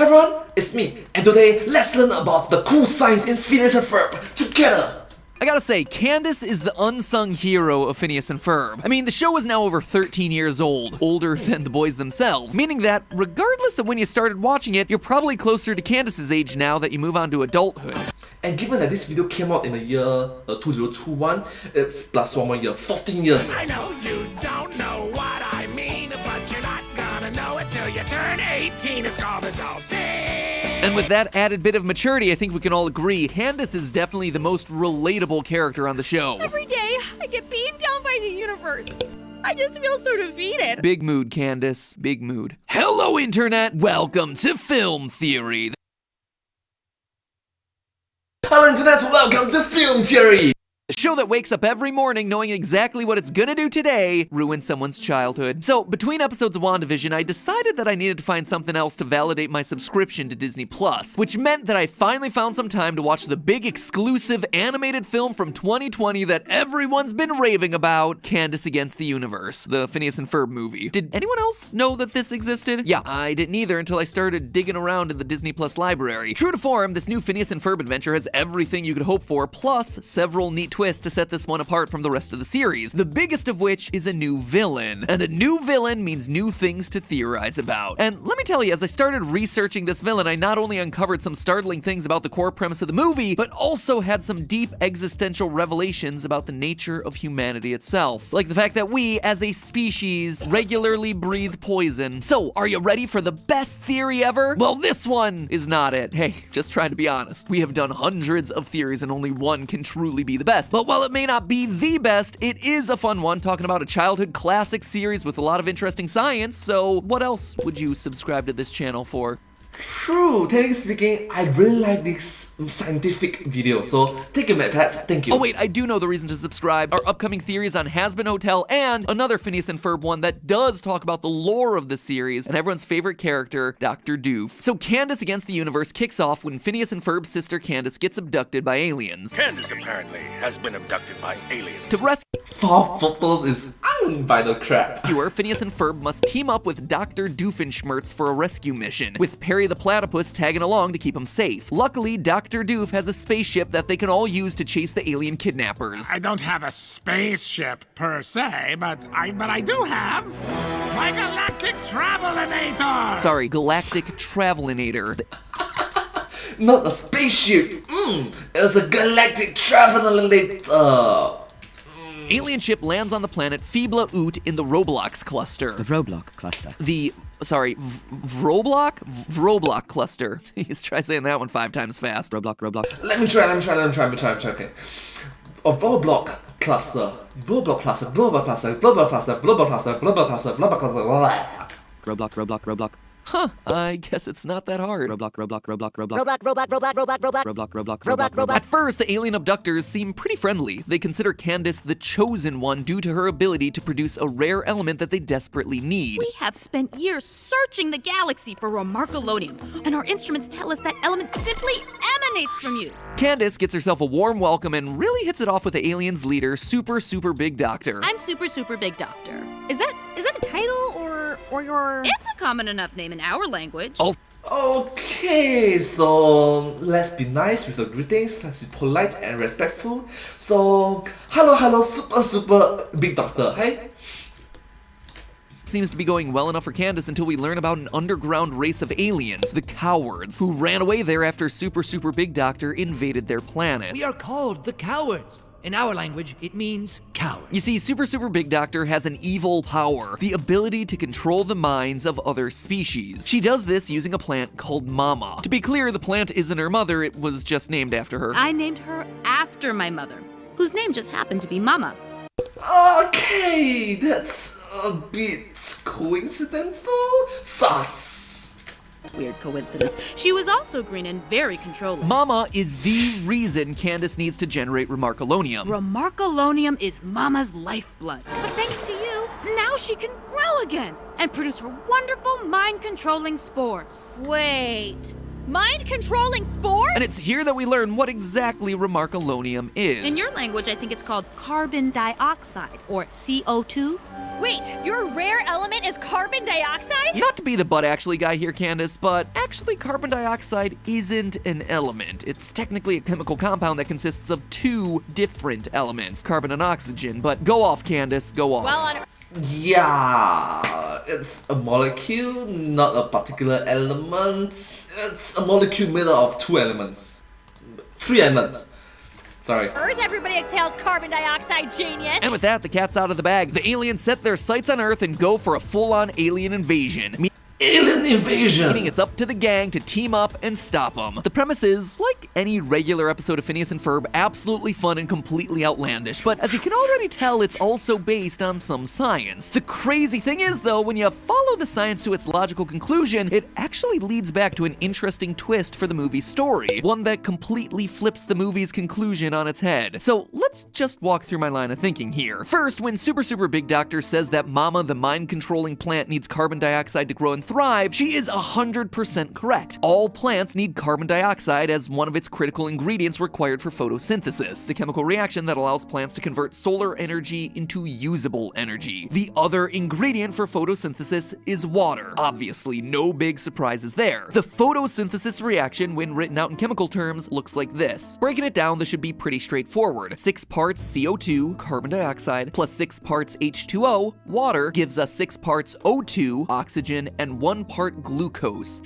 Hi everyone, it's me, and today let's learn about the cool science in Phineas and Ferb together! I gotta say, Candace is the unsung hero of Phineas and Ferb. I mean, the show is now over 13 years old, older than the boys themselves, meaning that regardless of when you started watching it, you're probably closer to Candace's age now that you move on to adulthood. And given that this video came out in the year 2021, it's plus one more year, 14 years. I know you don't know what I mean, but you're not gonna know it till you turn 18. It's called adulting. And with that added bit of maturity, I think we can all agree, Candace is definitely the most relatable character on the show. Every day, I get beaten down by the universe. I just feel so defeated. Big mood, Candace. Big mood. Hello, Internet! Welcome to Film Theory. Hello Internet, welcome to Film Theory! The show that wakes up every morning knowing exactly what it's gonna do today, ruin someone's childhood. So, between episodes of WandaVision, I decided that I needed to find something else to validate my subscription to Disney+, which meant that I finally found some time to watch the big exclusive animated film from 2020 that everyone's been raving about, Candace Against the Universe, the Phineas and Ferb movie. Did anyone else know that this existed? Yeah, I didn't either until I started digging around in the Disney+ library. True to form, this new Phineas and Ferb adventure has everything you could hope for, plus several neat twists to set this one apart from the rest of the series, the biggest of which is a new villain. And a new villain means new things to theorize about. And let me tell you, as I started researching this villain, I not only uncovered some startling things about the core premise of the movie, but also had some deep existential revelations about the nature of humanity itself. Like the fact that we, as a species, regularly breathe poison. So, are you ready for the best theory ever? Well, this one is not it. Hey, just trying to be honest. We have done hundreds of theories and only one can truly be the best. But while it may not be the best, it is a fun one, talking about a childhood classic series with a lot of interesting science, so what else would you subscribe to this channel for? True, technically speaking, I really like this scientific video, so thank you, MacPat, thank you. Oh wait, I do know the reason to subscribe. Our upcoming theories on Has-Been Hotel and another Phineas and Ferb one that does talk about the lore of the series and everyone's favorite character, Dr. Doof. So Candace Against the Universe kicks off when Phineas and Ferb's sister Candace gets abducted by aliens. Candace apparently has been abducted by aliens. To rescue 4 photos is by the crap. her, Phineas and Ferb must team up with Dr. Doofenshmirtz for a rescue mission, with Perry the Platypus tagging along to keep him safe. Luckily, Dr. Doof has a spaceship that they can all use to chase the alien kidnappers. I don't have a spaceship per se, but I do have my galactic travelinator. Sorry, Galactic Travelinator. Not a spaceship, it was a galactic traveler. Alien ship lands on the planet Fibla Oot in the Roblox cluster. The Roblox cluster. Vroblock cluster. Jeez, try saying that one 5 times fast. Roblox. Let me try, okay. A Roblox cluster. Roblox. Huh, I guess it's not that hard. Roblox. At first, the alien abductors seem pretty friendly. They consider Candace the chosen one due to her ability to produce a rare element that they desperately need. We have spent years searching the galaxy for remarkalonium, and our instruments tell us that element simply emanates from you. Candace gets herself a warm welcome and really hits it off with the aliens' leader, Super Big Doctor. I'm Super Big Doctor. Is that a title or your? It's a common enough name in our language. Okay, so let's be nice with the greetings, let's be polite and respectful. So, hello, Super Big Doctor, hey? Seems to be going well enough for Candace until we learn about an underground race of aliens, the Cowards, who ran away there after Super Big Doctor invaded their planet. We are called the Cowards. In our language, it means coward. You see, Super Big Doctor has an evil power, the ability to control the minds of other species. She does this using a plant called Mama. To be clear, the plant isn't her mother, it was just named after her. I named her after my mother, whose name just happened to be Mama. Okay, that's a bit coincidental. Sus. Weird coincidence. She was also green and very controlling. Mama is the reason Candace needs to generate remarkalonium. Remarkalonium is Mama's lifeblood. But thanks to you, now she can grow again and produce her wonderful mind-controlling spores. Wait, mind-controlling spores? And it's here that we learn what exactly remarkalonium is. In your language, I think it's called carbon dioxide, or CO2. Wait, your rare element is carbon dioxide? Not to be the but actually guy here, Candace, but actually carbon dioxide isn't an element. It's technically a chemical compound that consists of two different elements, carbon and oxygen. But go off, Candace, go off. Well, on Yeah, it's a molecule, not a particular element. It's a molecule made up of two elements. Three elements. Sorry. Earth, everybody exhales carbon dioxide, genius! And with that, the cat's out of the bag. The aliens set their sights on Earth and go for a full-on alien invasion. Alien invasion! Meaning it's up to the gang to team up and stop them. The premise is, like any regular episode of Phineas and Ferb, absolutely fun and completely outlandish. But as you can already tell, it's also based on some science. The crazy thing is, though, when you follow the science to its logical conclusion, it actually leads back to an interesting twist for the movie's story. One that completely flips the movie's conclusion on its head. So let's just walk through my line of thinking here. First, when Super Big Doctor says that Mama, the mind-controlling plant, needs carbon dioxide to grow and thrive, she is 100% correct. All plants need carbon dioxide as one of its critical ingredients required for photosynthesis, the chemical reaction that allows plants to convert solar energy into usable energy. The other ingredient for photosynthesis is water. Obviously, no big surprises there. The photosynthesis reaction, when written out in chemical terms, looks like this. Breaking it down, this should be pretty straightforward. 6 parts CO2, carbon dioxide, plus 6 parts H2O, water, gives us 6 parts O2, oxygen, and 1 part glucose,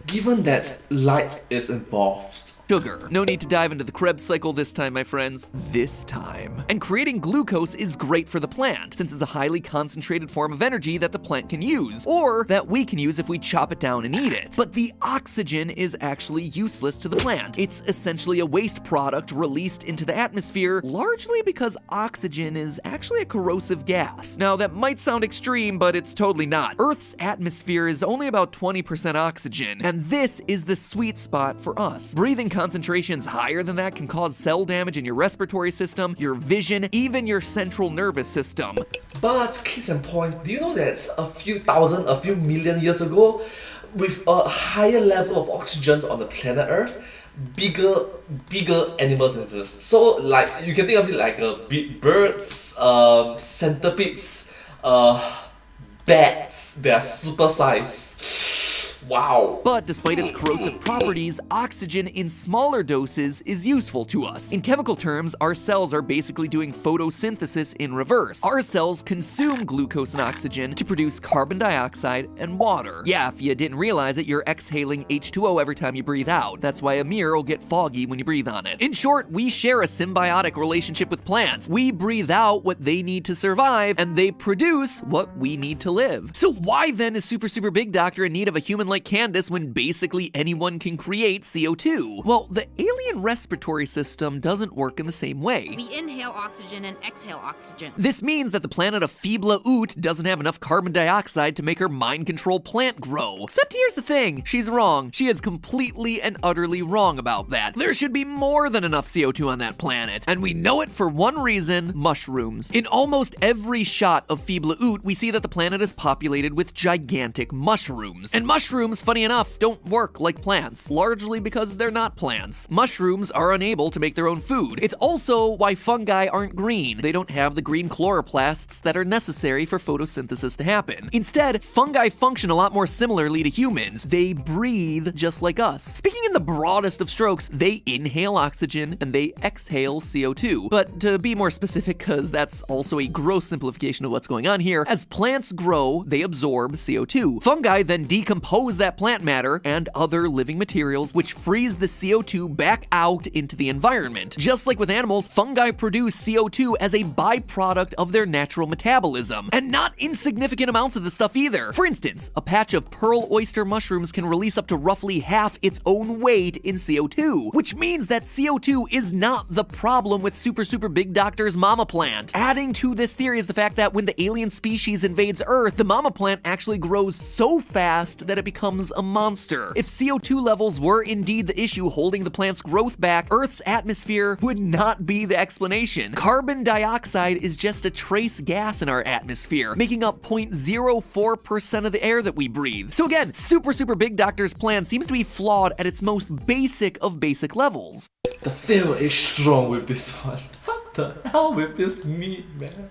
Given that light is involved, sugar. No need to dive into the Krebs cycle this time, my friends. This time. And creating glucose is great for the plant, since it's a highly concentrated form of energy that the plant can use, or that we can use if we chop it down and eat it. But the oxygen is actually useless to the plant. It's essentially a waste product released into the atmosphere, largely because oxygen is actually a corrosive gas. Now, that might sound extreme, but it's totally not. Earth's atmosphere is only about 20% oxygen, and this is the sweet spot for us. Breathing concentrations higher than that can cause cell damage in your respiratory system, your vision, even your central nervous system. But case in point, do you know that a few million years ago, with a higher level of oxygen on the planet Earth, bigger animals exist. So like you can think of it like birds, centipedes, bats. They are super size. Wow. But despite its corrosive properties, oxygen in smaller doses is useful to us. In chemical terms, our cells are basically doing photosynthesis in reverse. Our cells consume glucose and oxygen to produce carbon dioxide and water. Yeah, if you didn't realize it, you're exhaling H2O every time you breathe out. That's why a mirror will get foggy when you breathe on it. In short, we share a symbiotic relationship with plants. We breathe out what they need to survive, and they produce what we need to live. So why then is Super Big Doctor in need of a human like Candace when basically anyone can create CO2? Well, the alien respiratory system doesn't work in the same way. We inhale oxygen and exhale oxygen. This means that the planet of Feebla Oot doesn't have enough carbon dioxide to make her mind control plant grow. Except here's the thing, she's wrong. She is completely and utterly wrong about that. There should be more than enough CO2 on that planet, and we know it for one reason: mushrooms. In almost every shot of Feebla Oot, we see that the planet is populated with gigantic mushrooms. And mushrooms, funny enough, don't work like plants, largely because they're not plants. Mushrooms are unable to make their own food. It's also why fungi aren't green. They don't have the green chloroplasts that are necessary for photosynthesis to happen. Instead, fungi function a lot more similarly to humans. They breathe just like us. Speaking in the broadest of strokes, they inhale oxygen and they exhale CO2. But to be more specific, because that's also a gross simplification of what's going on here, as plants grow, they absorb CO2. Fungi then decompose that plant matter and other living materials, which frees the CO2 back out into the environment. Just like with animals, fungi produce CO2 as a byproduct of their natural metabolism, and not insignificant amounts of the stuff either. For instance, a patch of pearl oyster mushrooms can release up to roughly half its own weight in CO2, which means that CO2 is not the problem with Super Big Doctor's mama plant. Adding to this theory is the fact that when the alien species invades Earth, the mama plant actually grows so fast that it becomes a monster. If CO2 levels were indeed the issue holding the plant's growth back, Earth's atmosphere would not be the explanation. Carbon dioxide is just a trace gas in our atmosphere, making up 0.04% of the air that we breathe. So again, Super Big Doctor's plan seems to be flawed at its most basic of basic levels. the feel is strong with this one. What the hell with this meat, man?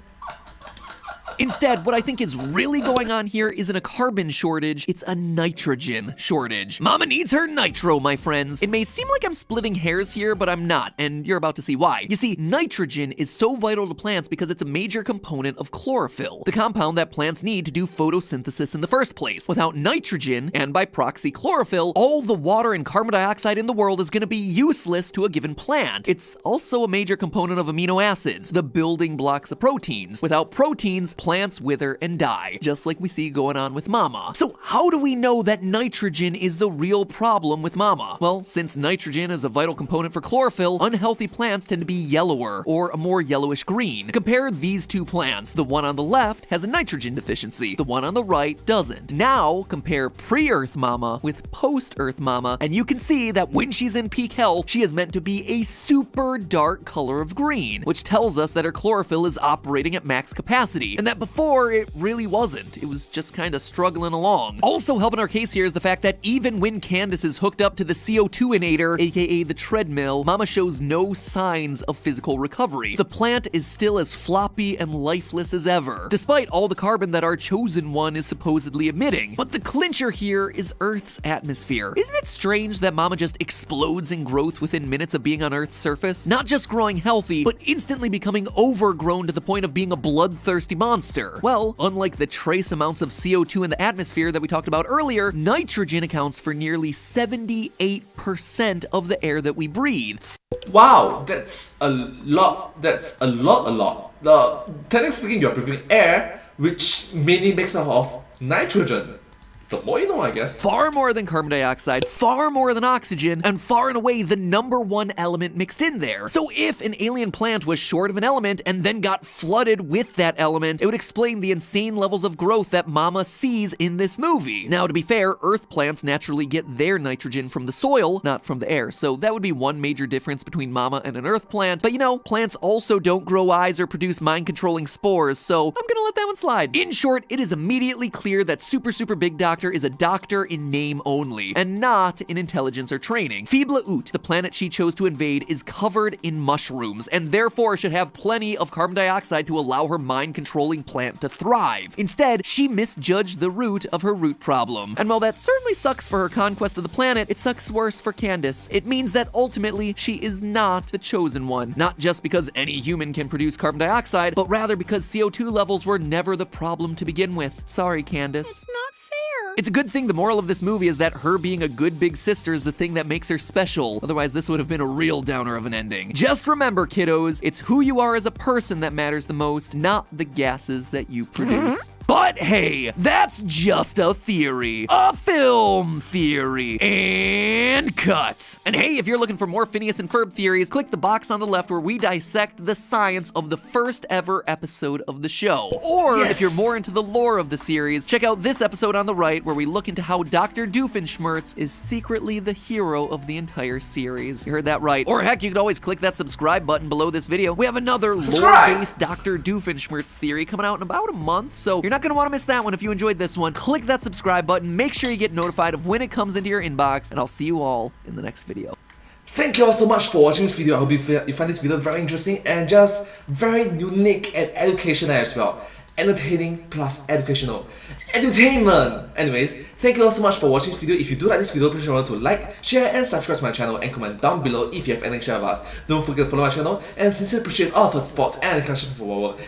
Instead, what I think is really going on here isn't a carbon shortage, it's a nitrogen shortage. Mama needs her nitro, my friends. It may seem like I'm splitting hairs here, but I'm not, and you're about to see why. You see, nitrogen is so vital to plants because it's a major component of chlorophyll, the compound that plants need to do photosynthesis in the first place. Without nitrogen, and by proxy chlorophyll, all the water and carbon dioxide in the world is going to be useless to a given plant. It's also a major component of amino acids, the building blocks of proteins. Without proteins, plants wither and die, just like we see going on with Mama. So how do we know that nitrogen is the real problem with Mama? Well, since nitrogen is a vital component for chlorophyll, unhealthy plants tend to be yellower, or a more yellowish green. Compare these two plants. The one on the left has a nitrogen deficiency, the one on the right doesn't. Now, compare pre-Earth Mama with post-Earth Mama, and you can see that when she's in peak health, she is meant to be a super dark color of green, which tells us that her chlorophyll is operating at max capacity, and that before it really wasn't. It was just kind of struggling along. Also helping our case here is the fact that even when Candace is hooked up to the CO2-inator, aka the treadmill, Mama shows no signs of physical recovery. The plant is still as floppy and lifeless as ever, despite all the carbon that our chosen one is supposedly emitting. But the clincher here is Earth's atmosphere. Isn't it strange that Mama just explodes in growth within minutes of being on Earth's surface? Not just growing healthy, but instantly becoming overgrown to the point of being a bloodthirsty monster. Well, unlike the trace amounts of CO2 in the atmosphere that we talked about earlier, nitrogen accounts for nearly 78% of the air that we breathe. Wow, that's a lot. That's a lot. Technically speaking, you're breathing air, which mainly makes up of nitrogen. The more you know, I guess. Far more than carbon dioxide, far more than oxygen, and far and away the #1 element mixed in there. So if an alien plant was short of an element and then got flooded with that element, it would explain the insane levels of growth that Mama sees in this movie. Now, to be fair, Earth plants naturally get their nitrogen from the soil, not from the air, so that would be one major difference between Mama and an Earth plant. But you know, plants also don't grow eyes or produce mind-controlling spores, so I'm gonna let that one slide. In short, it is immediately clear that Super Big Doctor is a doctor in name only, and not in intelligence or training. Phibla Ut, the planet she chose to invade, is covered in mushrooms, and therefore should have plenty of carbon dioxide to allow her mind-controlling plant to thrive. Instead, she misjudged the root of her root problem. And while that certainly sucks for her conquest of the planet, it sucks worse for Candace. It means that ultimately, she is not the chosen one. Not just because any human can produce carbon dioxide, but rather because CO2 levels were never the problem to begin with. Sorry, Candace. It's not fair. It's a good thing the moral of this movie is that her being a good big sister is the thing that makes her special. Otherwise, this would have been a real downer of an ending. Just remember, kiddos, it's who you are as a person that matters the most, not the gases that you produce. But hey, that's just a theory. A film theory. And cut. And hey, if you're looking for more Phineas and Ferb theories, click the box on the left where we dissect the science of the first ever episode of the show. Or if you're more into the lore of the series, check out this episode on the right where we look into how Dr. Doofenshmirtz is secretly the hero of the entire series. You heard that right. Or heck, you could always click that subscribe button below this video. We have another lore-based Dr. Doofenshmirtz theory coming out in about a month, so you're not gonna want to miss that one if you enjoyed this one. Click that subscribe button, make sure you get notified of when it comes into your inbox, and I'll see you all in the next video. Thank you all so much for watching this video. I hope you find this video very interesting and just very unique and educational as well. Entertaining plus educational. Edutainment! Anyways, thank you all so much for watching this video. If you do like this video, please remember to like, share and subscribe to my channel and comment down below if you have anything to share with us. Don't forget to follow my channel and sincerely appreciate all of your support and encouragement for our work.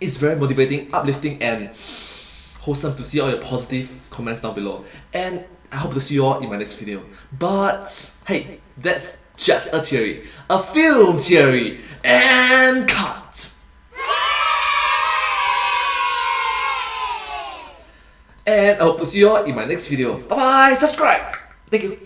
It's very motivating, uplifting and wholesome to see all your positive comments down below. And I hope to see you all in my next video. But hey, that's just a theory. A film theory. And cut! And I hope to see you all in my next video. Bye bye! Subscribe! Thank you!